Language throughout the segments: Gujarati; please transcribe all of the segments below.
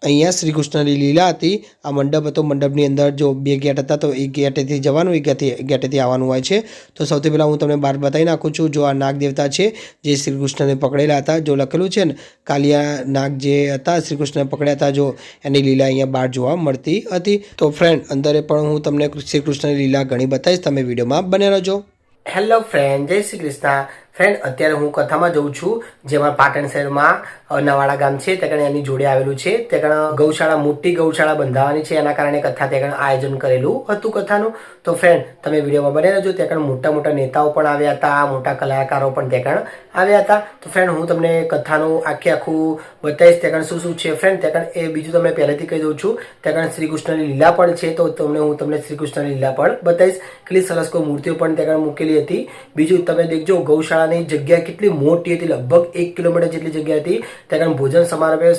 અહીંયા શ્રી કૃષ્ણની લીલા હતી। આ મંડપ હતો, મંડપની અંદર જો બે ગેટ હતા, તો એક ગેટેથી જવાનું, એક ગેટેથી આવવાનું હોય છે। તો સૌથી પહેલાં હું તમને બહાર બતાવી નાખું છું। જો આ નાગ દેવતા છે જે શ્રી કૃષ્ણને પકડેલા હતા, જો લખેલું છે ને કાલિયા નાગ જે હતા શ્રી કૃષ્ણને પકડ્યા હતા, જો એની લીલા અહીંયા બહાર જોવા મળતી હતી। તો ફ્રેન્ડ અંદરે પણ હું તમને શ્રી કૃષ્ણની લીલા ઘણી બતાવીશ, તમે વિડીયોમાં બને રહેજો। હેલો ફ્રેન્ડ, જય શ્રી કૃષ્ણ। ફ્રેન્ડ અત્યારે હું કથામાં જઉં છું, જેમાં પાટણ શહેરમાં નવાડા ગામ છે ત્યાં એની જોડે આવેલું છે। ત્યાં ગૌશાળા, મોટી ગૌશાળા બંધાવવાની છે, એના કારણે કથા ત્યાં આયોજન કરેલું હતું કથાનું। તો ફ્રેન્ડ તમે વિડીયોમાં બને રહેજો। ત્યાં મોટા મોટા નેતાઓ પણ આવ્યા હતા, મોટા કલાકારો પણ ત્યાં આવ્યા હતા। તો ફ્રેન્ડ હું તમને કથાનું આખું બતાવીશ ત્યાં શું શું છે ફ્રેન્ડ। ત્યાં એ બીજું તમને પહેલેથી કહી દઉં છું, ત્યાં શ્રી કૃષ્ણની લીલા પણ છે, તો હું તમને શ્રી કૃષ્ણની લીલા પણ બતાવીશ। કેટલી સરસ કોઈ મૂર્તિઓ પણ ત્યાં મૂકેલી હતી। બીજું તમે દેખજો ગૌશાળાની જગ્યા કેટલી મોટી હતી, લગભગ 1 કિલોમીટર જેટલી જગ્યા હતી। ત્યાં ભોજન સમારોહ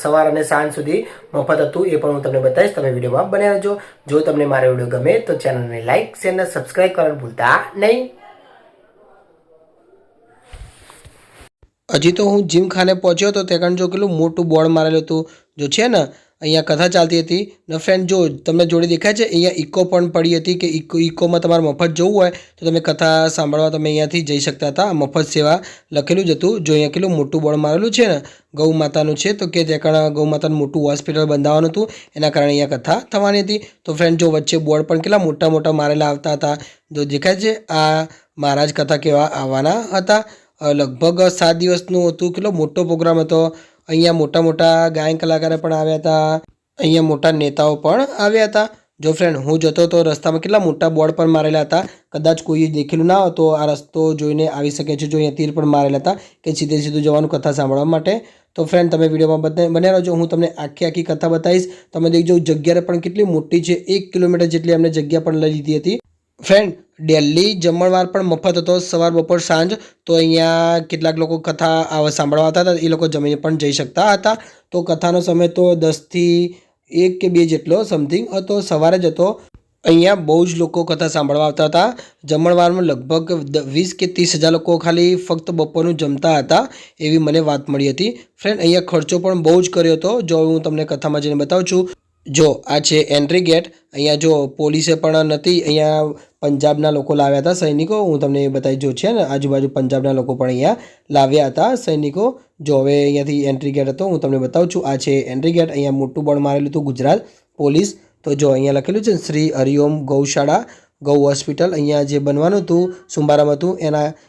સવાર અને સાંજ સુધી મફત હતું, એ પણ હું તમને બતાવીશ, તમે વિડીયોમાં બન્યા રહેજો। જો તમને મારો વિડીયો ગમે તો ચેનલને લાઈક, શેર અને સબસ્ક્રાઇબ કરવાનું ભૂલતા નહીં। હજી તો હું જીમખાને પહોંચ્યો તો ત્યાં જો કેટલું મોટું બોર્ડ મારેલું હતું, જો છે ને અહીંયા કથા ચાલતી હતી ને ફ્રેન્ડ। જો તમને જોડે દેખાય છે અહીંયા ઇકો પણ પડી હતી કે ઇકોમાં તમારે મફત જવું હોય તો તમે કથા સાંભળવા તમે અહીંયાથી જઈ શકતા હતા। મફત સેવા લખેલું જ હતું। જો અહીંયા કેટલું મોટું બોર્ડ મારેલું છે ને ગૌ માતાનું છે, તો કે ત્યાં ગૌ માતાનું મોટું હોસ્પિટલ બંધાવવાનું હતું, એના કારણે અહીંયા કથા થવાની હતી। તો ફ્રેન્ડ જો વચ્ચે બોર્ડ પણ કેટલા મોટા મોટા મારેલા આવતા હતા, જો દેખાય છે આ મહારાજ કથા કેવા આવવાના હતા। લગભગ 7 દિવસનું હતું, કેટલો મોટો પ્રોગ્રામ હતો। અહીંયા મોટા મોટા ગાયન કલાકારો પણ આવ્યા હતા, અહીંયા મોટા નેતાઓ પણ આવ્યા હતા। જો ફ્રેન્ડ હું જતો તો રસ્તામાં કેટલા મોટા બોર્ડ પણ મારેલા હતા, કદાચ કોઈ દેખેલું ના હોય તો આ રસ્તો જોઈને આવી શકે છે। જો અહીંયા તીર પણ મારેલા હતા કે સીધું જવાનું કથા સાંભળવા માટે। તો ફ્રેન્ડ તમે વિડીયોમાં બન્યા રહેજો, હું તમને આખી કથા બતાવીશ। તમે દેખજો જગ્યા પણ કેટલી મોટી છે, 1 કિલોમીટર જેટલી અમને જગ્યા પણ લઈ લીધી હતી ફ્રેન્ડ। દિલ્હી જમણવાર પણ મફત હતો, સવાર બપોર સાંજ। તો અહીંયા કેટલાક લોકો કથા સાંભળવા આવતા હતા, એ લોકો જમીને પણ જઈ શકતા હતા। તો કથાનો સમય તો 10 થી 1 કે 2 જેટલો સમથિંગ હતો, સવારે જ હતો। અહીંયા બહુ જ લોકો કથા સાંભળવા આવતા હતા। જમણવારમાં લગભગ 20 કે 30 હજાર લોકો ખાલી ફક્ત બપોરનું જમતા હતા, એવી મને વાત મળી હતી ફ્રેન્ડ। અહીંયા ખર્ચો પણ બહુ જ કર્યો હતો, જો હું તમને કથામાં જઈને બતાવું છું। જો આ છે એન્ટ્રી ગેટ। અહીંયા જો પોલીસે પણ નથી, અહીંયા પંજાબના લોકો લાવ્યા હતા સૈનિકો, હું તમને એ બતાવી, જો છે ને આજુબાજુ પંજાબના લોકો પણ અહીંયા લાવ્યા હતા સૈનિકો। જો હવે અહીંયાથી એન્ટ્રી ગેટ હતો, હું તમને બતાવું છું। આ છે એન્ટ્રી ગેટ। અહીંયા મોટું બોર્ડ મારેલું હતું ગુજરાત પોલીસ। તો જો અહીંયા લખેલું છે શ્રી હરિઓમ ગૌશાળા ગૌ હોસ્પિટલ, અહીંયા જે બનવાનું હતું શુભારંભ હતું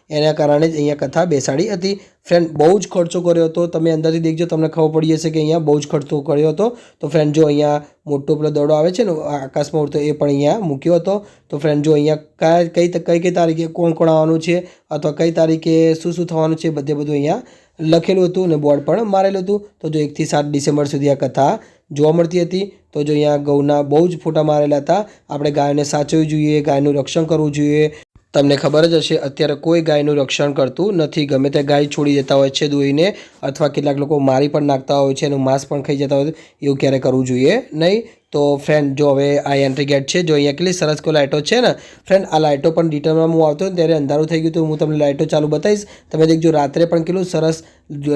એના કારણે જ અહીંયા કથા બેસાડી હતી ફ્રેન્ડ। બહુ જ ખર્ચો કર્યો હતો, તમે અંદરથી દેખજો તમને ખબર પડી જશે કે અહીંયા બહુ જ ખર્ચો કર્યો હતો। તો ફ્રેન્ડ જો અહીંયા મોટો પેલો દડો આવે છે ને આકાશમાં ઉડતો, એ પણ અહીંયા મૂક્યો હતો। તો ફ્રેન્ડ જો અહીંયા કઈ તારીખે કોણ આવવાનું છે અથવા કઈ તારીખે શું થવાનું છે બધું અહીંયા લખેલું હતું ને બોર્ડ પણ મારેલું હતું। તો જો 1 થી 7 ડિસેમ્બર સુધી આ કથા જોવા મળતી હતી। તો જો અહીંયા ગૌના બહુ જ ફોટા મારેલા હતા। આપણે ગાયોને સાચવવી જોઈએ, ગાયનું રક્ષણ કરવું જોઈએ। તમને ખબર જ હશે અત્યારે કોઈ ગાયનું રક્ષણ કરતું નથી, ગમે તે ગાય છોડી દેતા હોય છે દોઈને, અથવા કેટલાક લોકો મારી પણ નાખતા હોય છે, એનું માંસ પણ ખાઈ જતા હોય, એવું ક્યારે કરવું જોઈએ નહીં। તો ફ્રેન્ડ જો હવે આ એન્ટ્રી ગેટ છે, જો અહીંયા કેટલી સરસ કોઈ લાઇટો છે ને ફ્રેન્ડ। આ લાઇટો પણ ડિટેલમાં હું આવતો ત્યારે અંધારું થઈ ગયું હતું, હું તમને લાઇટો ચાલુ બતાવીશ। તમે દેખજો રાત્રે પણ કેટલું સરસ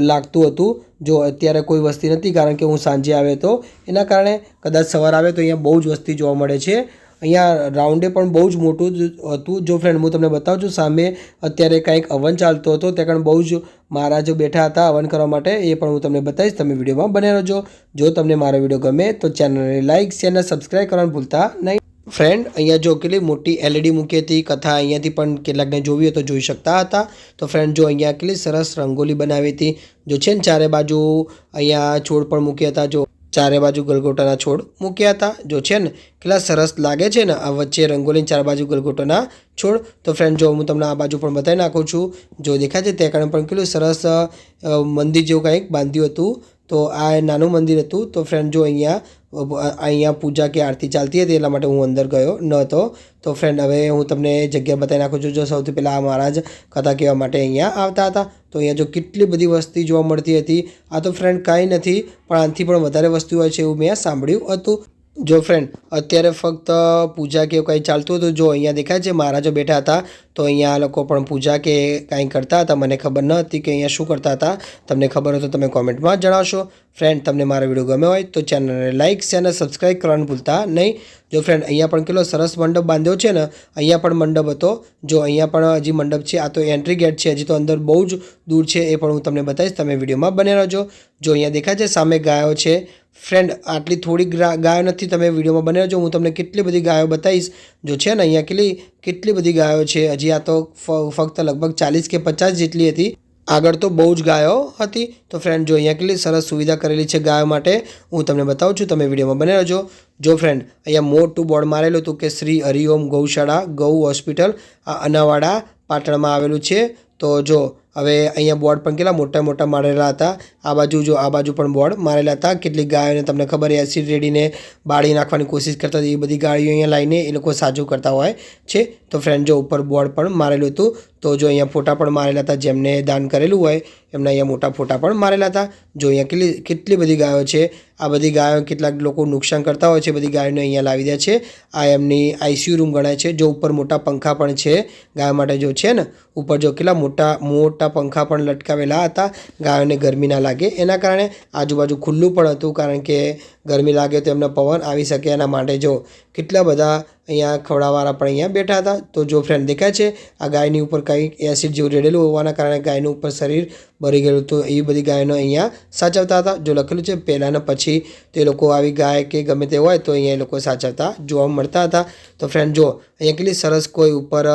લાગતું હતું। જો અત્યારે કોઈ વસ્તી નથી, કારણ કે હું સાંજે આવ્યો હતો, એના કારણે કદાચ સવાર આવે તો અહીંયા બહુ જ વસ્તી જોવા મળે છે। અહીંયા રાઉન્ડે પણ બહુ જ મોટું હતું। જો ફ્રેન્ડ હું તમને બતાવું છું, સામે અત્યારે કંઈક હવન ચાલતો હતો, ત્યાં બહુ જ મહારાજો બેઠા હતા હવન કરવા માટે, એ પણ હું તમને બતાવીશ, તમે વિડીયોમાં બન્યા રહેજો। જો તમને મારો વિડીયો ગમે તો ચેનલને લાઈક, શેર અને સબસ્ક્રાઈબ કરવાનું ભૂલતા નહીં ફ્રેન્ડ। અહીંયા જો કેટલી મોટી LED મૂકી હતી, કથા અહીંયાથી પણ કેટલાકને જોવી હોય તો જોઈ શકતા હતા। તો ફ્રેન્ડ જો અહીંયા કેટલી સરસ રંગોલી બનાવી હતી, જો છે ને ચારે બાજુ અહીંયા છોડ પણ મૂક્યા હતા, જો ચારે બાજુ ગલગોટાના છોડ મૂક્યા હતા, જો છે ને કેટલા સરસ લાગે છે ને આ વચ્ચે રંગોલી, ચાર બાજુ ગલગોટાના છોડ। તો ફ્રેન્ડ જો હું તમને આ બાજુ પણ બતાવી નાખું છું, જો દેખાય છે ત્યાં પણ કેટલું સરસ મંદિર જેવું કંઈક બાંધ્યું હતું। તો આ નાનું મંદિર હતું। તો ફ્રેન્ડ જો અહીંયા પૂજા કે આરતી ચાલતી હતી, એટલા માટે હું અંદર ગયો ન હતો। તો ફ્રેન્ડ હવે હું તમને જગ્યા બતાવી નાખું છું। જો સૌથી પહેલાં આ મહારાજ કથા કહેવા માટે અહીંયા આવતા હતા। તો અહીંયા જો કેટલી બધી વસ્તી જોવા મળતી હતી। આ તો ફ્રેન્ડ કાંઈ નથી, પણ આનાથી પણ વધારે વસ્તુ હોય છે એવું મેં સાંભળ્યું હતું। જો ફ્રેન્ડ અત્યારે ફક્ત પૂજા કે એવું કંઈ ચાલતું હતું. જો અહીંયા દેખાય છે મહારાજો બેઠા હતા, તો અહીંયા આ લોકો પણ પૂજા કે કાંઈ કરતા હતા. મને ખબર ન હતી કે અહીંયા શું કરતા હતા. તમને ખબર હોય તો તમે કોમેન્ટમાં જણાવશો. ફ્રેન્ડ તમને મારો વિડીયો ગમ્યો હોય તો ચેનલને લાઇક શેર અને સબસ્ક્રાઈબ કરવાનું ભૂલતા નહીં. જો ફ્રેન્ડ અહીંયા પણ કેટલો સરસ મંડપ બાંધ્યો છે ને, અહીંયા પણ મંડપ હતો. જો અહીંયા પણ હજી મંડપ છે. આ તો એન્ટ્રી ગેટ છે, હજી તો અંદર બહુ જ દૂર છે, એ પણ હું તમને બતાવીશ. તમે વિડીયોમાં બને રહેજો. જો અહીંયા દેખાય છે સામે ગાયો છે. ફ્રેન્ડ આટલી થોડી ગાયો નથી, તમે વિડીયોમાં બને રહેજો. હું તમને કેટલી બધી ગાયો બતાવીશ. જો છે ને અહીંયા કેટલી બધી ગાયો છે. હજી આ તો ફક્ત લગભગ 40 કે 50 જેટલી હતી. આગળ તો બહુ જ ગાયો હતી. તો ફ્રેન્ડ જો અહીંયા કેટલી સરસ સુવિધા કરેલી છે ગાયો માટે, હું તમને બતાવું છું. તમે વિડીયોમાં બને રહેજો. જો ફ્રેન્ડ અહીંયા મોટું બોર્ડ મારેલું હતું કે શ્રી હરિઓમ ગૌશાળા ગૌ હોસ્પિટલ, આ અનાવાડા પાટણમાં આવેલું છે. તો જો હવે અહીંયા બોર્ડ પણ કેટલા મોટા મોટા મારેલા હતા. આ બાજુ પણ બોર્ડ મારેલા હતા. કેટલીક ગાયોને તમને ખબર એસિડ રેડીને બાળી નાખવાની કોશિશ કરતા હતી. એ બધી ગાડીઓ અહીંયા લાવીને એ લોકો સાજું કરતા હોય છે. તો ફ્રેન્ડ જો ઉપર બોર્ડ પણ મારેલું હતું. તો જો અહીંયા ફોટા પણ મારેલા હતા. જેમને દાન કરેલું હોય એમના અહીંયા મોટા ફોટા પણ મારેલા હતા. જો અહીંયા કેટલી બધી ગાયો છે. આ બધી ગાયો કેટલાક લોકો નુકસાન કરતા હોય છે. બધી ગાયોને અહીંયા લાવી દે છે. આ એમની આઈસીયુ રૂમ ગણાય છે. જો ઉપર મોટા પંખા પણ છે ગાયો માટે. જો છે ને ઉપર જો કેટલા મોટા પંખા પણ લટકાવેલા હતા, ગાયોને ગરમી ના લાગે એના કારણે. આજુબાજુ ખુલ્લું પણ હતું, કારણ કે ગરમી લાગે તો એમને પવન આવી શકે એના માટે. જો કેટલા બધા અહીંયા ખવડાવવાળા પણ અહીંયા બેઠા હતા. તો જો ફ્રેન્ડ દેખાય છે આ ગાયની ઉપર કંઈક એસિડ જેવું રેડેલું હોવાના કારણે ગાયનું ઉપર શરીર ભરી ગયેલું હતું. એવી બધી ગાયનો અહીંયા સાચવતા હતા. જો લખેલું છે પહેલાં ને પછી, તો એ લોકો આવી ગાય કે ગમે તે હોય તો અહીંયા એ લોકો સાચવતા જોવા મળતા હતા. તો ફ્રેન્ડ જો અહીંયા કેટલી સરસ કોઈ ઉપર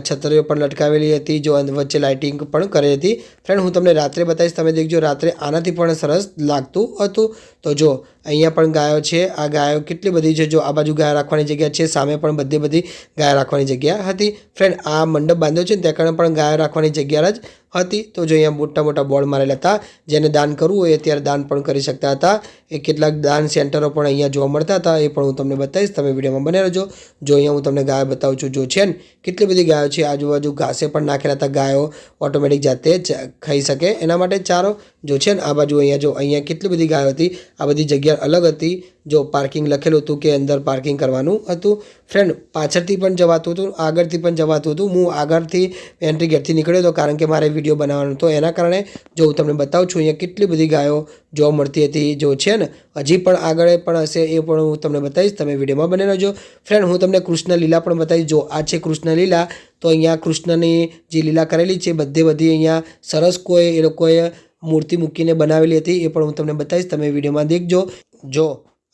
છતરીઓ પણ લટકાવેલી હતી. જો વચ્ચે લાઇટિંગ પણ કરેલી હતી. ફ્રેન્ડ હું તમને રાત્રે બતાવીશ, તમે દેખજો રાત્રે આનાથી પણ સરસ લાગતું હતું. તો જો અહીંયા પણ ગાયો છે. આ ગાયો કેટલી બધી છે. જો આ બાજુ ગાય રાખવાની જગ્યા છે, સામે પણ બધી ગાય રાખવાની જગ્યા હતી. ફ્રેન્ડ આ મંડપ બાંધ્યો છે ને ત્યાં કારણે પણ ગાયો રાખવાની જગ્યા જ હતી. તો જો અહીંયા મોટા બોર્ડ મારેલા હતા. જેને દાન કરવું હોય અત્યારે દાન પણ કરી શકતા હતા. એ કેટલાક દાન સેન્ટરો પણ અહીંયા જોવા મળતા હતા. એ પણ હું તમને બતાવીશ. તમે વિડીયોમાં બને રહેજો. જો અહીંયા હું તમને ગાયો બતાવું છું. જો છે ને કેટલી બધી ગાયો છે. આજુબાજુ ઘાસે પણ નાખેલા હતા. ગાયો ઓટોમેટિક જાતે ખાઈ શકે એના માટે ચારો. જો છે ને આ બાજુ અહીંયા કેટલી બધી ગાયો હતી. આ બધી જગ્યા અલગ હતી. જો પાર્કિંગ લખેલું હતું કે અંદર પાર્કિંગ કરવાનું હતું. ફ્રેન્ડ પાછળથી પણ જવાતું હતું, આગળથી પણ જવાતું હતું. હું આગળથી એન્ટ્રી ગેટથી નીકળ્યો હતો, કારણ કે મારે વિડીયો બનાવવાનો હતો એના કારણે. જો હું તમને બતાવું છું અહીંયા કેટલી બધી ગાયો જોવા મળતી હતી. જો છે ને હજી પણ આગળ પણ હશે, એ પણ હું તમને બતાવીશ. તમે વિડીયોમાં બને રહેજો. ફ્રેન્ડ હું તમને કૃષ્ણ લીલા પણ બતાવીશ. જો આ છે કૃષ્ણ લીલા. તો અહીંયા કૃષ્ણની જે લીલા કરેલી છે બધી અહીંયા સરસ કોઈ એ લોકોએ મૂર્તિ મૂકીને બનાવેલી હતી. એ પણ હું તમને બતાવીશ. તમે વિડીયોમાં દેખજો. જો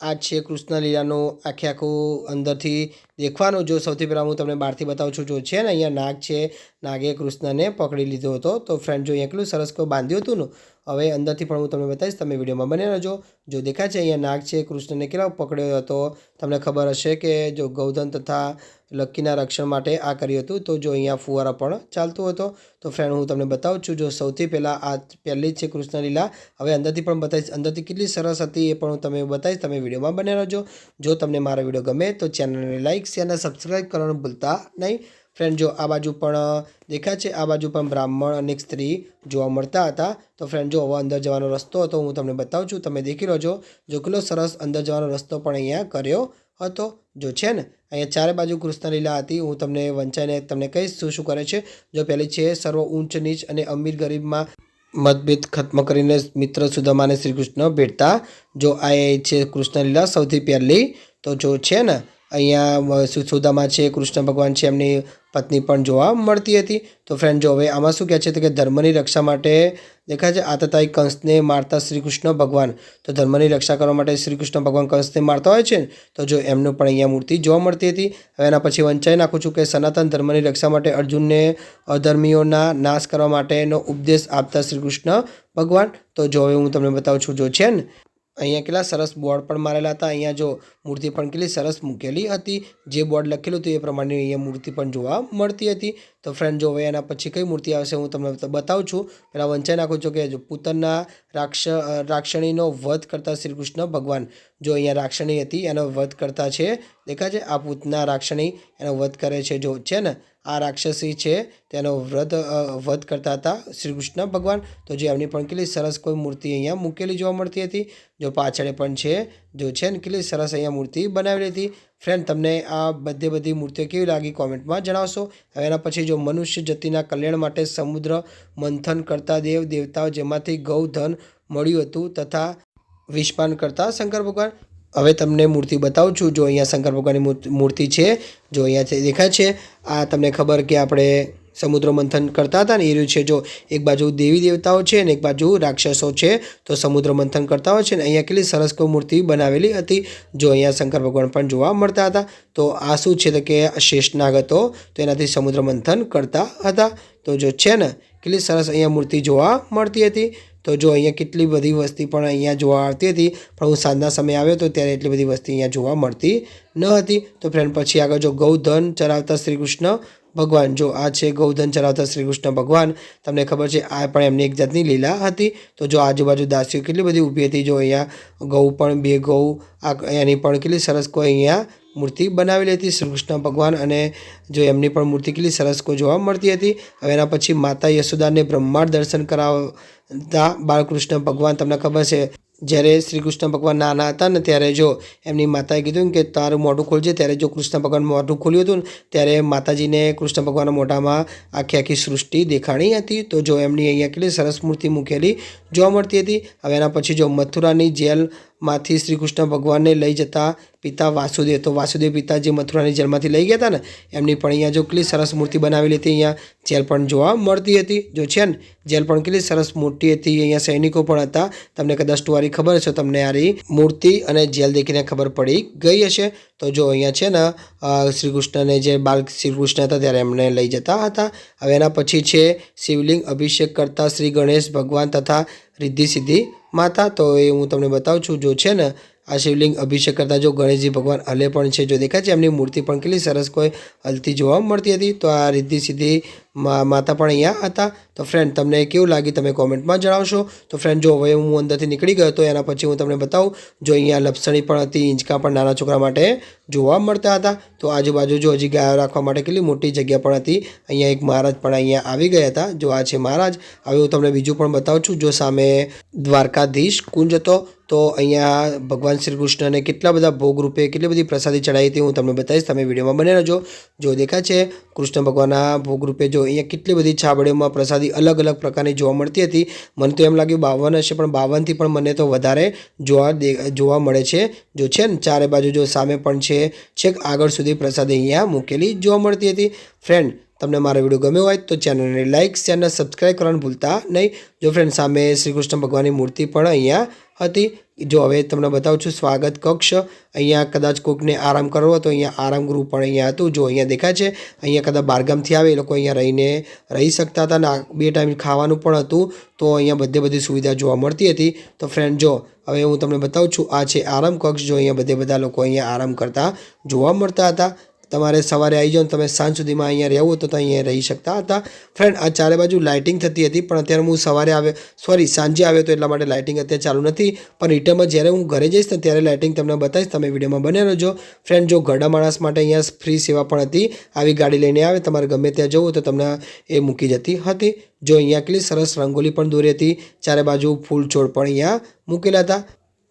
આ છે કૃષ્ણ લીલાનું આખું અંદરથી દેખવાનું. જો સૌથી પહેલાં હું તમને બહારથી બતાવું છું. જો છે ને અહીંયા નાગ છે, નાગે કૃષ્ણને પકડી લીધો હતો. તો ફ્રેન્ડ જો અહીંયા કેટલું સરસ કોઈ બાંધ્યું હતું ને. હવે અંદરથી પણ હું તમને બતાવીશ. તમે વિડીયોમાં બને રહેજો. જો દેખાય છે અહીંયા નાગ છે, કૃષ્ણને કેટલો પકડ્યો હતો. તમને ખબર હશે કે જો ગૌધન તથા લક્કીના રક્ષણ માટે આ કર્યું હતું. તો જો અહીંયા ફુવારા પણ ચાલતો હતો. તો ફ્રેન્ડ હું તમને બતાવું છું. જો સૌથી પહેલાં આ પહેલી જ છે કૃષ્ણ લીલા. હવે અંદરથી પણ બતાવીશ. અંદરથી કેટલી સરસ હતી એ પણ હું તમને બતાવીશ. તમે વિડીયોમાં બને રહેજો. જો તમને મારો વિડીયો ગમે તો ચેનલને લાઇક શેર અને સબસ્ક્રાઈબ કરવાનું ભૂલતા નહીં. ફ્રેન્ડ જો આ બાજુ પણ દેખાય છે. આ બાજુ પણ બ્રાહ્મણ અને સ્ત્રી જોવા મળતા હતા. તો ફ્રેન્ડ જો હવે અંદર જવાનો રસ્તો હતો, હું તમને બતાવું છું. તમે દેખી લેજો. જો કેટલો સરસ અંદર જવાનો રસ્તો પણ અહીંયા કર્યો હતો. જો છે ને અહીંયા ચારે બાજુ કૃષ્ણ લીલા હતી. હું તમને વંચાઈને તમને કહીશ શું કરે છે. જો પહેલી છે સર્વ ઊંચ નીચ અને અમીર ગરીબમાં મતભેદ ખત્મ કરીને મિત્ર સુદામાને શ્રી કૃષ્ણ ભેટતા. જો આ છે કૃષ્ણ લીલા સૌથી પહેલી. તો જો છે ને અહીંયા સુદામા છે, કૃષ્ણ ભગવાન છે, એમની પત્ની પણ જોવા મળતી હતી. તો ફ્રેન્ડ જો હવે આમાં શું કહે છે કે ધર્મની રક્ષા માટે દેખાય છે આતતાઈ કંસને મારતા શ્રી કૃષ્ણ ભગવાન. તો ધર્મની રક્ષા કરવા માટે શ્રી કૃષ્ણ ભગવાન કંસને મારતા હોય છે. તો જો એમનું પણ અહીંયા મૂર્તિ જોવા મળતી હતી. હવે એના પછી વંચાઈ નાખું છું કે સનાતન ધર્મની રક્ષા માટે અર્જુનને અધર્મીઓના નાશ કરવા માટેનો ઉપદેશ આપતા શ્રી કૃષ્ણ ભગવાન. તો જો હવે હું તમને બતાવું છું. જો છે ને અહીંયા કેટલા સરસ બોર્ડ પણ મારેલા હતા. અહીંયા જો મૂર્તિ પણ કેટલી સરસ મૂકેલી હતી. જે બોર્ડ લખેલું હતું એ પ્રમાણે અહીંયા મૂર્તિ પણ જોવા મળતી હતી. તો ફ્રેન્ડ જો હવે એના પછી કઈ મૂર્તિ આવશે હું તમને બતાવું છું. પહેલાં વંચાઈ નાખું છું કે જો પૂતનના રાક્ષણીનો વધ કરતા શ્રી કૃષ્ણ ભગવાન. જો અહીંયા રાક્ષણી હતી એનો વધ કરતા છે. દેખાય છે આ પૂતના રાક્ષણી એનો વધ કરે છે. જો છે ને આ રાક્ષસી છે તેનો વધ કરતા હતા શ્રી કૃષ્ણ ભગવાન. તો જે એમની પણ કેટલી સરસ કોઈ મૂર્તિ અહીંયા મૂકેલી જોવા મળતી હતી. જો પાછળ પણ છે જો છે ને કેટલી સરસ અહીંયા મૂર્તિ બનાવેલી હતી. ફ્રેન્ડ, તમને આ બધી મૂર્તિઓ કેવી લાગી કોમેન્ટમાં જણાવશો. હવે એના પછી જો મનુષ્ય જાતિના કલ્યાણ માટે સમુદ્ર મંથન કરતા દેવતાઓ જેમાંથી ગૌધન મળ્યું હતું તથા વિષપાન કરતા શંકર ભગવાન. હવે તમને મૂર્તિ બતાવું છું. જો અહીંયા શંકર ભગવાનની મૂર્તિ છે, જો અહીંયા દેખાય છે. આ તમને ખબર કે આપણે સમુદ્ર મંથન કરતા હતા ને એ રહ્યું છે. જો એક બાજુ દેવી દેવતાઓ છે ને એક બાજુ રાક્ષસો છે. તો સમુદ્ર મંથન કરતા હોય છે ને અહીંયા કેટલી સરસ કોઈ મૂર્તિ બનાવેલી હતી. જો અહીંયા શંકર ભગવાન પણ જોવા મળતા હતા. તો આ શું છે તો કે શેષનાગ હતો, તો એનાથી સમુદ્ર મંથન કરતા હતા. તો જો છે ને કેટલી સરસ અહીંયા મૂર્તિ જોવા મળતી હતી. તો જો અહીંયા કેટલી બધી વસ્તી પણ અહીંયા જોવા આવતી હતી, પણ હું સાંજના સમયે આવ્યો તો ત્યારે એટલી બધી વસ્તી અહીંયા જોવા મળતી ન હતી. તો ફ્રેન્ડ, પછી આગળ જો ગૌધન ચરાવતા શ્રી કૃષ્ણ ભગવાન, જો આ છે ગૌધન ચરાવતા શ્રી કૃષ્ણ ભગવાન. તમને ખબર છે આ પણ એમની એક જાતની લીલા હતી. તો જો આજુબાજુ દાસીઓ કેટલી બધી ઊભી હતી. જો અહીંયા ગૌ પણ 2 ગૌ એની પણ કેટલી સરસ કોઈ અહીંયા મૂર્તિ બનાવેલી હતી શ્રી કૃષ્ણ ભગવાન. અને જો એમની પણ મૂર્તિ કેટલી સરસ કોઈ જોવા મળતી હતી. હવે એના પછી માતા યશોદાને બ્રહ્માંડ દર્શન કરાવતા બાળકૃષ્ણ ભગવાન. તમને ખબર છે જ્યારે શ્રી કૃષ્ણ ભગવાન નાના હતા ને ત્યારે જો એમની માતાએ કીધું કે તારું મોઢું ખોલજે, ત્યારે જો કૃષ્ણ ભગવાન મોઢું ખોલ્યું હતું ને ત્યારે માતાજીને કૃષ્ણ ભગવાનના મોઢામાં આખી સૃષ્ટિ દેખાણી હતી. તો જો એમની અહીંયા કેટલી સરસ મૂર્તિ મૂકેલી જોવા મળતી હતી. હવે એના પછી જો મથુરાની જેલમાંથી શ્રી કૃષ્ણ ભગવાનને લઈ જતા પિતા વાસુદેવ, તો વાસુદેવ પિતા જે મથુરાની જેલમાંથી લઈ ગયા હતા ને એમની પણ અહીંયા જો કેટલી સરસ મૂર્તિ બનાવેલી હતી. અહીંયા જેલ પણ જોવા મળતી હતી. જો છે ને જેલ પણ કેટલી સરસ મોટી હતી. અહીંયા સૈનિકો પણ હતા. તમને કદાચ સ્ટોરી ખબર છે, તમને આરી મૂર્તિ અને જેલ દેખીને ખબર પડી ગઈ હશે. તો જો અહીંયા છે ને શ્રી કૃષ્ણને જે બાળ શ્રી કૃષ્ણ હતા ત્યારે એમને લઈ જતા હતા. હવે એના પછી છે શિવલિંગ અભિષેક કરતા શ્રી ગણેશ ભગવાન તથા રિદ્ધિ સિદ્ધિ માતા. તો એ હું તમને બતાવું છું. જો છે ને આ શિવલિંગ અભિષેક કરતા જો ગણેશજી ભગવાન હલે પણ છે. જો દેખાય છે એમની મૂર્તિ પણ કેટલી સરસ કોઈ હલતી જોવા મળતી હતી. તો આ રિદ્ધિ સિદ્ધિ માતા પણ અહીંયા હતા. તો ફ્રેન્ડ, તમને કેવું લાગી તમે કોમેન્ટમાં જણાવશો. તો ફ્રેન્ડ, જો હવે હું અંદરથી નીકળી ગયો તો એના પછી હું તમને બતાવું. જો અહીંયા લપસણી પણ હતી, હિંચકા પણ નાના છોકરા માટે જોવા મળતા હતા. તો આજુબાજુ જો હજી ગાયો રાખવા માટે કેટલી મોટી જગ્યા પણ હતી. અહીંયા એક મહારાજ પણ અહીંયા આવી ગયા હતા. જો આ છે મહારાજ. હવે હું તમને બીજું પણ બતાવું છું. જો સામે દ્વારકાધીશ કુંજ હતો. તો અહીંયા ભગવાન શ્રી કૃષ્ણને કેટલા બધા ભોગ રૂપે કેટલી બધી પ્રસાદી ચડાવી હતી હું તમને બતાવીશ. તમે વિડીયોમાં બને રહેજો. જો દેખાય છે કૃષ્ણ ભગવાનના ભોગ રૂપે જો અહીંયા કેટલી બધી છાબડીઓમાં પ્રસાદી અલગ અલગ પ્રકારની જોવા મળતી હતી. મને તો એમ લાગ્યું 52 હશે, પણ 52થી પણ મને તો વધારે જોવા મળે છે. જો છે ને ચારે બાજુ જો સામે પણ છે, છેક આગળ સુધી પ્રસાદી અહીંયા મૂકેલી જોવા મળતી હતી. ફ્રેન્ડ, તમને મારો વિડીયો ગમ્યો હોય તો ચેનલને લાઇક ચેનલ સબસ્ક્રાઈબ કરવાનું ભૂલતા નહીં. જો ફ્રેન્ડ, સામે શ્રી કૃષ્ણ ભગવાનની મૂર્તિ પણ અહીંયા હતી. જો હવે તમને બતાવું છું સ્વાગત કક્ષ. અહીંયા કદાચ કોઈકને આરામ કરવો હોય તો અહીંયા આરામ ગૃહ પણ અહીંયા હતું. જો અહીંયા દેખાય છે અહીંયા કદાચ બહારગામથી આવે એ લોકો અહીંયા રહી શકતા હતા. અને 2 ટાઈમ ખાવાનું પણ હતું. તો અહીંયા બધી સુવિધા જોવા મળતી હતી. તો ફ્રેન્ડ, જો હવે હું તમને બતાવું છું. આ છે આરામ કક્ષ. જો અહીંયા બધા લોકો અહીંયા આરામ કરતા જોવા મળતા હતા. તમારે સવારે આવી જાઓ ને તમે સાંજ સુધીમાં અહીંયા રહેવું તો અહીંયા રહી શકતા હતા. ફ્રેન્ડ, આ ચારે બાજુ લાઇટિંગ થતી હતી, પણ અત્યારે હું સાંજે આવ્યો તો એટલા માટે લાઇટિંગ અત્યારે ચાલુ નથી. પણ રિટર્નમાં જ્યારે હું ઘરે જઈશ ને ત્યારે લાઇટિંગ તમને બતાવીશ. તમે વિડીયોમાં બને રહેજો. ફ્રેન્ડ, જો ઘરડા માણસ માટે અહીંયા ફ્રી સેવા પણ હતી. આવી ગાડી લઈને આવે, તમારે ગમે ત્યાં જવું તો તમને એ મૂકી જતી હતી. જો અહીંયા કેટલી સરસ રંગોલી પણ દોરી હતી. ચારે બાજુ ફૂલ છોડ પણ અહીંયા મૂકેલા હતા.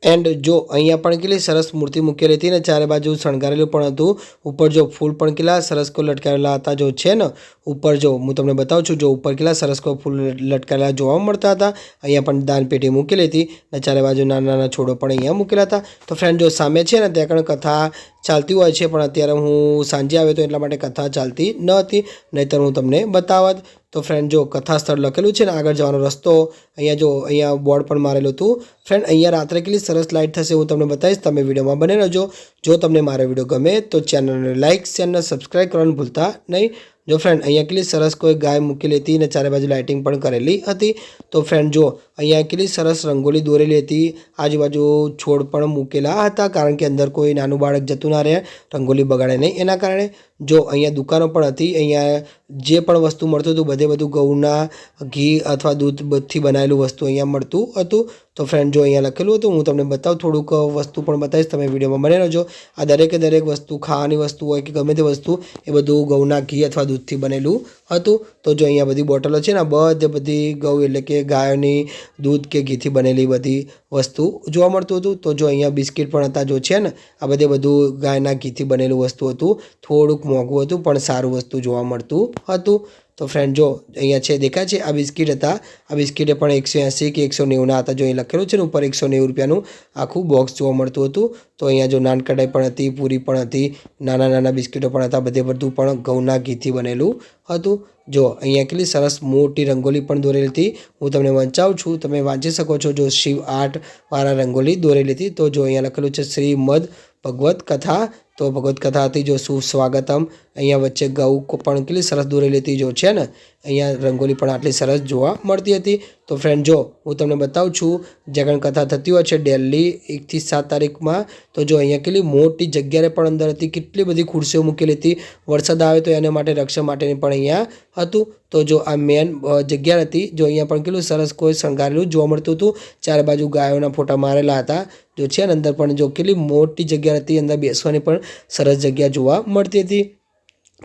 એન્ડ જો અહીંયા પણ કેટલી સરસ મૂર્તિ મૂકેલી હતી ને ચારે બાજુ શણગારેલું પણ હતું. ઉપર જો ફૂલ પણ કેટલા સરસ કો લટકાવેલા હતા. જો છે ને ઉપર જો હું તમને બતાવું છું. જો ઉપર કેટલા સરસ કો ફૂલ લટકાવેલા જોવા મળતા હતા. અહીંયા પણ દાનપેટી મૂકેલી હતી ને ચારે બાજુ નાના છોડો પણ અહીંયા મૂકેલા હતા. તો ફ્રેન્ડ, જો સામે છે ને ત્યાં આગળ કથા ચાલતી હોય છે, પણ અત્યારે હું સાંજે આવ્યો તો એટલા માટે કથા ચાલતી ન હતી, નહીંતર હું તમને બતાવત. તો ફ્રેન્ડ, જો કથા સ્થળ લખેલું છે ને આગળ જવાનો રસ્તો અહીંયા બોર્ડ પણ મારેલું હતું. ફ્રેન્ડ, અહીંયા રાત્રે કેટલી સરસ લાઇટ થશે હું તમને બતાવીશ. તમે વિડીયોમાં બને રહેજો. જો તમને મારો વિડીયો ગમે તો ચેનલને લાઇક ચેનલ સબસ્ક્રાઈબ કરવાનું ભૂલતા નહીં. જો ફ્રેન્ડ, અહીંયા કેટલી સરસ કોઈ ગાય મૂકેલી હતી અને ચારે બાજુ લાઇટિંગ પણ કરેલી હતી. તો ફ્રેન્ડ, જો અહીંયા કેટલી સરસ રંગોલી દોરેલી હતી. આજુબાજુ છોડ પણ મૂકેલા હતા, કારણ કે અંદર કોઈ નાનું બાળક જતું ના રહે, રંગોલી બગાડે નહીં એના કારણે. જો અહીંયા દુકાનો પણ હતી, અહીંયા જે પણ વસ્તુ મળતું હતું બધું ઘઉંના ઘી અથવા દૂધથી બનાવેલું વસ્તુ અહીંયા મળતું હતું. તો ફ્રેન્ડ જો અહીંયા લખેલું હતું, હું તમને બતાવું થોડુંક વસ્તુ પણ બતાવીશ, તમે વિડીયોમાં બને રહેજો. આ દરેક વસ્તુ ખાવાની વસ્તુ હોય કે ગમે તે વસ્તુ એ બધું ઘઉંના ઘી અથવા દૂધથી બનેલું હતું. તો જો અહીંયા બધી બોટલો છે ને બધી ઘઉં એટલે કે ગાયોની દૂધ કે ઘીથી બનેલી બધી વસ્તુ જોવા મળતું હતું. તો જો અહીંયા બિસ્કિટ પણ હતા, જો છે ને આ બધું ગાયના ઘીથી બનેલું વસ્તુ હતું. થોડુંક મોંઘું હતું પણ સારું વસ્તુ જોવા મળતું હતું. તો ફ્રેન્ડ જો અહીંયા છે દેખાય છે આ બિસ્કિટ હતા. આ બિસ્કિટે પણ 180 કે 190 હતા. જો અહીં લખેલું છે ને ઉપર 190 રૂપિયાનું આખું બોક્સ જોવા મળતું હતું. તો અહીંયા જો નાન કઢાઈ પણ હતી, પૂરી પણ હતી, નાના બિસ્કિટો પણ હતા. બધું પણ ઘઉંના ઘીથી બનેલું હતું. જો અહીંયા કેટલી સરસ મોટી રંગોલી પણ દોરેલી હતી. હું તમને વંચાવું છું, તમે વાંચી શકો છો. જો શિવ આર્ટ વાળા રંગોલી દોરેલી હતી. તો જો અહીંયા લખેલું છે શ્રીમદ ભગવત કથા. તો ભગવત કથા હતી. જો સુસ્વાગતમ, અહીંયા વચ્ચે ગૌ પણ કેટલી સરસ દોરેલી હતી. જો છે ને અહીંયા રંગોલી પણ આટલી સરસ જોવા મળતી હતી. તો ફ્રેન્ડ જો હું તમને બતાવું છું, જગણ કથા થતી હોય છે ડેલી 1 થી 7 તારીખમાં. તો જો અહીંયા કેટલી મોટી જગ્યાએ પણ અંદર હતી, કેટલી બધી ખુરશીઓ મૂકેલી હતી. વરસાદ આવે તો એના માટે રક્ષા માટેની પણ અહીંયા હતું. તો જો આ મેન જગ્યા હતી. જો અહીંયા પણ કેટલું સરસ કોઈ શણગારેલું જોવા મળતું હતું. ચારે બાજુ ગાયોના ફોટા મારેલા હતા. જો છે ને અંદર પણ જો કેટલી મોટી જગ્યા હતી, અંદર બેસવાની પણ સરસ જગ્યા જોવા મળતી હતી.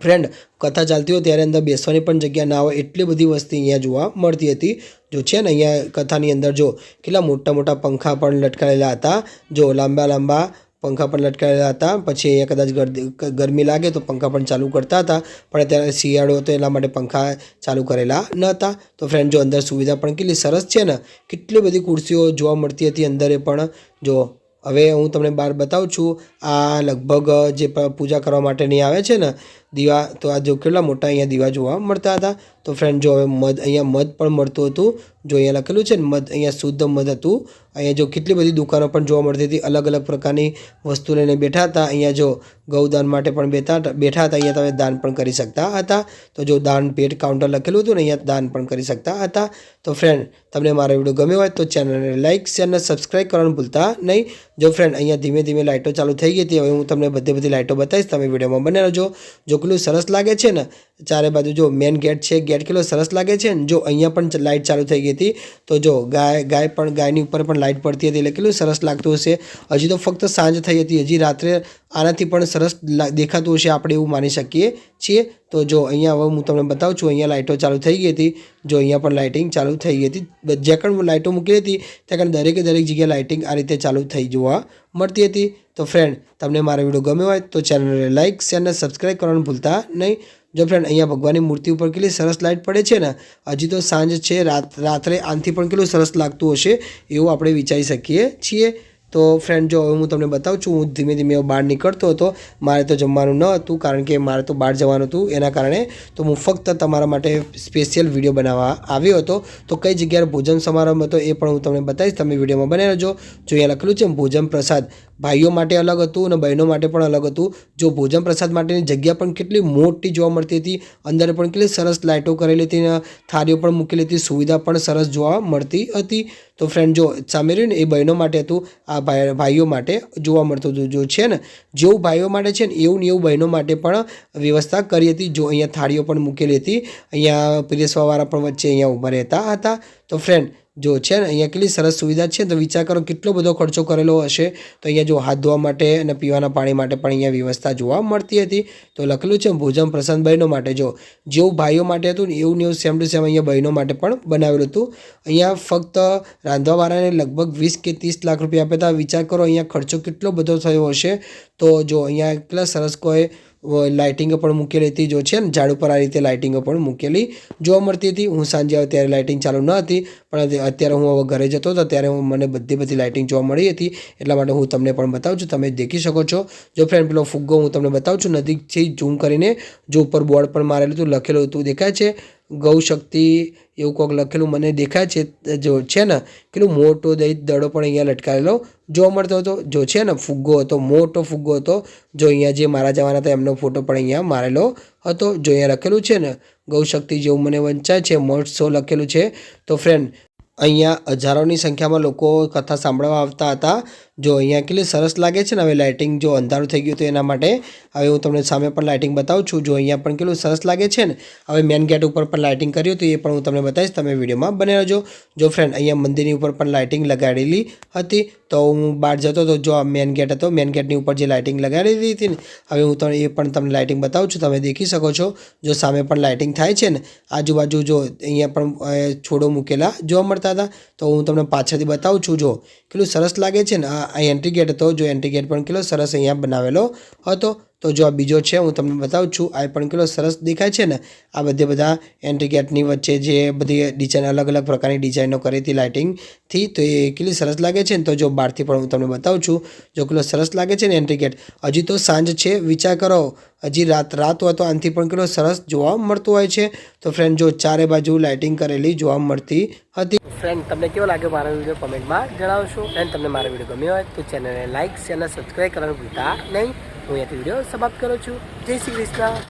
ફ્રેન્ડ કથા ચાલતી હોય ત્યારે અંદર બેસવાની પણ જગ્યા ના હોય એટલી બધી વસ્તી અહીંયા જોવા મળતી હતી. જો છે ને અહીંયા કથાની અંદર જો કેટલા મોટા પંખા પણ લટકાયેલા હતા. જો લાંબા પંખા પણ લટકાયેલા હતા. પછી અહીંયા કદાચ ગરમી લાગે તો પંખા પણ ચાલુ કરતા હતા, પણ અત્યારે શિયાળો હતો એટલા માટે પંખા ચાલુ કરેલા ન હતા. તો ફ્રેન્ડ જો અંદર સુવિધા પણ કેટલી સરસ છે ને, કેટલી બધી ખુરશીઓ જોવા મળતી હતી અંદરે પણ. જો હવે હું તમને બહાર બતાવું છું. આ લગભગ જે પૂજા કરવા માટેની આવે છે ને દીવા, તો આ જો કેટલા મોટા અહીંયા દીવા જોવા મળતા હતા. તો ફ્રેન્ડ જો હવે અહીંયા મધ પણ મળતું હતું. જો અહીંયા લખેલું છે ને મધ, અહીંયા શુદ્ધ મધ હતું. અહીંયા જો કેટલી બધી દુકાનો પણ જોવા મળતી હતી. અલગ પ્રકારની વસ્તુ લઈને બેઠા હતા. અહીંયા જો ગૌદાન માટે પણ બેઠા હતા. અહીંયા તમે દાન પણ કરી શકતા હતા. તો જો દાન પેટ કાઉન્ટર લખેલું હતું ને, અહીંયા દાન પણ કરી શકતા હતા. તો ફ્રેન્ડ તમને મારો વિડીયો ગમ્યો હોય તો ચેનલને લાઇક, શેર અને સબસ્ક્રાઈબ કરવાનું ભૂલતા નહીં. જો ફ્રેન્ડ અહીંયા ધીમે લાઇટો ચાલુ થઈ ગઈ હતી. હવે હું તમને બધી લાઇટો બતાવીશ, તમે વિડીયોમાં બને રહેજો. જો કેટલું સરસ લાગે છે ને, ચારે બાજુ જો મેન ગેટ છે, ગેટ કેટલો સરસ લાગે છે ને. જો અહીંયા પણ લાઇટ ચાલુ થઈ ગઈ હતી. તો જો ગાયની ઉપર પણ લાઇટ પડતી હતી, એટલે કેટલું સરસ લાગતું હશે. હજી તો ફક્ત સાંજ થઈ હતી, હજી રાત્રે આનાથી પણ સરસ દેખાતું હશે, આપણે એવું માની શકીએ છીએ. તો જો અહીંયા હવે હું તમને બતાવું છું, અહીંયા લાઇટો ચાલુ થઈ ગઈ હતી. જો અહીંયા પણ લાઇટિંગ ચાલુ થઈ ગઈ હતી. જ્યાં પણ લાઇટો મૂકી હતી ત્યાં દરેક જગ્યાએ લાઇટિંગ આ રીતે ચાલુ થઈ જોવા મળતી હતી. તો ફ્રેન્ડ તમને મારો વિડીયો ગમ્યો હોય તો ચેનલને લાઇક, શેર અને સબસ્ક્રાઈબ કરવાનું ભૂલતા નહીં. જો ફ્રેન્ડ અહીંયા ભગવાનની મૂર્તિ ઉપર કેટલી સરસ લાઇટ પડે છે ને, હજી તો સાંજ છે, રાત્રે આનાથી પણ કેટલું સરસ લાગતું હશે એવું આપણે વિચારી શકીએ છીએ. તો ફ્રેન્ડ જો હવે હું તમને બતાવું છું, હું ધીમે બહાર નીકળતો હતો. મારે તો જમવાનું ન હતું, કારણ કે મારે તો બહાર જવાનું હતું, એના કારણે તો હું ફક્ત તમારા માટે સ્પેશિયલ વિડીયો બનાવવા આવ્યો હતો. તો કઈ જગ્યાએ ભોજન સમારંભ હતો એ પણ હું તમને બતાવીશ, તમે વિડીયોમાં બને રહેજો. જો અહીંયા લખેલું છે ભોજન પ્રસાદ, ભાઈઓ માટે અલગ હતું અને બહેનો માટે પણ અલગ હતું. જો ભોજન પ્રસાદ માટેની જગ્યા પણ કેટલી મોટી જોવા મળતી હતી. અંદર પણ કેટલી સરસ લાઇટો કરેલી હતી, થાળીઓ પણ મૂકેલી હતી, સુવિધા પણ સરસ જોવા મળતી હતી. તો ફ્રેન્ડ જો સામે રહ્યું ને એ બહેનો માટે હતું, આ ભાઈઓ માટે જોવા મળતું હતું. જો છે ને જેવું ભાઈઓ માટે છે ને એવું બહેનો માટે પણ વ્યવસ્થા કરી હતી. જો અહીંયા થાળીઓ પણ મૂકેલી હતી, અહીંયા પીરસવાવાળા પણ વચ્ચે અહીંયા ઊભા રહેતા હતા. તો ફ્રેન્ડ જો છે ને અહીંયા કેટલી સરસ સુવિધા છે. તો વિચાર કરો કેટલો બધો ખર્ચો કરેલો હશે. તો અહીંયા જો હાથ ધોવા માટે અને પીવાના પાણી માટે પણ અહીંયા વ્યવસ્થા જોવા મળતી હતી. તો લખેલું છે ભોજન પ્રસન્ન બહેનો માટે. જો જેવું ભાઈઓ માટે હતું ને એવું સેમ ટુ સેમ અહીંયા બહેનો માટે પણ બનાવેલું હતું. અહીંયા ફક્ત રાંધવાવાળાને લગભગ 20 કે 30 લાખ રૂપિયા આપ્યા હતા. વિચાર કરો અહીંયા ખર્ચો કેટલો બધો થયો હશે. તો જો અહીંયા કેટલા સરસ કોઈ લાઇટિંગો પણ મૂકેલી હતી. જો છે ને ઝાડ ઉપર આ રીતે લાઇટિંગો પણ મૂકેલી જોવા મળતી હતી. હું સાંજે આવ્યો ત્યારે લાઇટિંગ ચાલુ ન હતી, પણ અત્યારે હું હવે ઘરે જતો હતો ત્યારે મને બધી લાઇટિંગ જોવા મળી હતી. એટલા માટે હું તમને પણ બતાવું છું, તમે દેખી શકો છો. જો ફ્રેન્ડ પેલો ફુગ્ગો હું તમને બતાવું છું નજીકથી ઝૂમ કરીને. જો ઉપર બોર્ડ પણ મારેલું હતું, લખેલું હતું, દેખાય છે ગૌ શક્તિ એવું કોઈક લખેલું મને દેખાય છે. જો છે ને કેટલું મોટો દડો પણ અહીંયા લટકાયેલો જોવા મળતો હતો. જો છે ને ફુગ્ગો હતો, મોટો ફુગ્ગો હતો. જો અહીંયા જે મારા જવાના હતા એમનો ફોટો પણ અહીંયા મારેલો હતો. જો અહીંયા લખેલું છે ને ગૌ શક્તિ જેવું મને વંચાય છે, મહોત્સવ લખેલું છે. તો ફ્રેન્ડ અહીંયા હજારોની સંખ્યામાં લોકો કથા સાંભળવા આવતા હતા. જો અહીંયા કેટલી સરસ લાગે છે ને. હવે લાઇટિંગ જો અંધારું થઈ ગયું તો એના માટે હવે હું તમને સામે પણ લાઇટિંગ બતાવું છું. જો અહીંયા પણ કેટલું સરસ લાગે છે ને. હવે મેન ગેટ ઉપર પણ લાઇટિંગ કર્યું તો એ પણ હું તમને બતાવીશ, તમે વિડીયોમાં બને રહેજો. જો ફ્રેન્ડ અહીંયા મંદિરની ઉપર પણ લાઇટિંગ લગાડેલી હતી, તો હું બહાર જતો તો જો આ મેન ગેટ હતો, મેન ગેટની ઉપર જે લાઇટિંગ લગાડેલી હતી ને, હવે હું તમને એ પણ તમને લાઇટિંગ બતાવું છું, તમે દેખી શકો છો. જો સામે પણ લાઇટિંગ થાય છે ને, આજુબાજુ જો અહીંયા પણ છોડો મૂકેલા જોવા મળતા હતા, તો હું તમને પાછળથી બતાવું છું. જો કેટલું સરસ લાગે છે ને. આ એન્ટ્રી ગેટ હતો, જો એન્ટ્રી ગેટ પણ કેટલો સરસ અહીંયા બનાવેલો હતો. તો જો આ બીજો છે, હું તમને બતાવું છું. આ પણ કેટલો સરસ દેખાય છે ને. આ બધા એન્ટ્રી ગેટની વચ્ચે જે બધી ડિઝાઇન, અલગ અલગ પ્રકારની ડિઝાઇનો કરી હતી લાઇટિંગથી, તો એ કેટલી સરસ લાગે છે ને. તો જો બહારથી પણ હું તમને બતાવું છું, જો કેટલો સરસ લાગે છે ને એન્ટ્રી ગેટ. હજી તો સાંજ છે, વિચાર કરો, હજી રાત હોય તો આનાથી પણ કેટલો સરસ જોવા મળતું હોય છે. તો ફ્રેન્ડ જો ચારે બાજુ લાઇટિંગ કરેલી જોવા મળતી હતી. ફ્રેન્ડ તમને કેવો લાગ્યો મારો વિડીયો કમેન્ટમાં જણાવશો. એન્ડ તમને મારો વિડીયો ગમ્યો હોય તો ચેનલને લાઇક, ચેનલ સબસ્ક્રાઈબ કરવાનું ભૂલતા નહીં. હું અહીંયાથી વિડીયો સમાપ્ત કરું છું. જય શ્રી કૃષ્ણ.